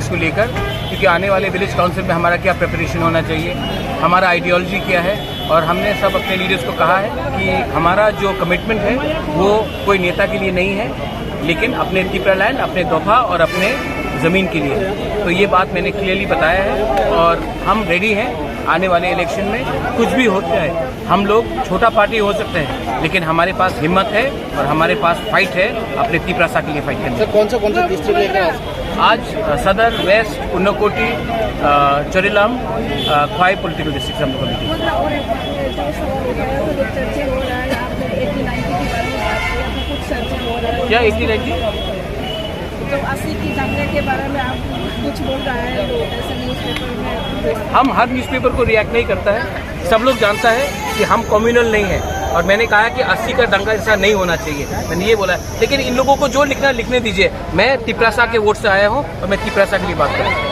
Politics को लेकर, क्योंकि आने वाले विलेज काउंसिल में हमारा क्या प्रिपरेशन होना चाहिए, हमारा आइडियोलॉजी क्या है। और हमने सब अपने लीडर्स को कहा है कि हमारा जो कमिटमेंट है वो कोई नेता के लिए नहीं है, लेकिन अपने तिपरा लैंड, अपने दोफा और अपने ज़मीन के लिए। तो ये बात मैंने क्लियरली बताया है और हम रेडी हैं आने वाले इलेक्शन में। कुछ भी हो जाए, हम लोग छोटा पार्टी हो सकते हैं, लेकिन हमारे पास हिम्मत है और हमारे पास फाइट है अपने तिपरासा के लिए फाइट करने। सर कौन सा डिस्ट्रिक्ट लेकर आज सदर, वेस्ट, उन्नकोटी, चोरिलाम, ख्वाई पॉलिटिकल डिस्ट्रिक्ट हम लोग क्या 80-90 तो 80 की दंगे के बारे में आप कुछ बोल रहा है ऐसे न्यूज़पेपर में? हम हर न्यूज़पेपर को रिएक्ट नहीं करता है। सब लोग जानता है कि हम कम्युनल नहीं है और मैंने कहा कि 80 का दंगा ऐसा नहीं होना चाहिए, मैंने ये बोला। लेकिन इन लोगों को जो लिखना लिखने दीजिए। मैं तिपरासा के वोट से आया हूँ और मैं तिपरासा के लिए बात कर रहा हूँ।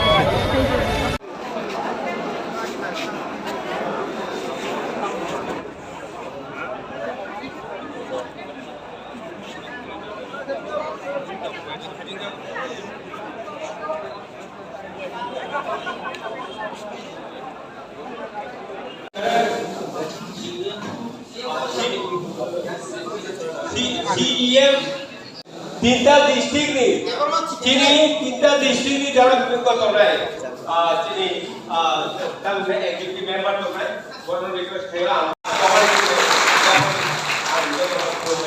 CEM तीनटा डिस्ट्रिक्ट ni sini तीनटा district ni dalam bentuk kotoran sini dan executive member tu kan bono request kira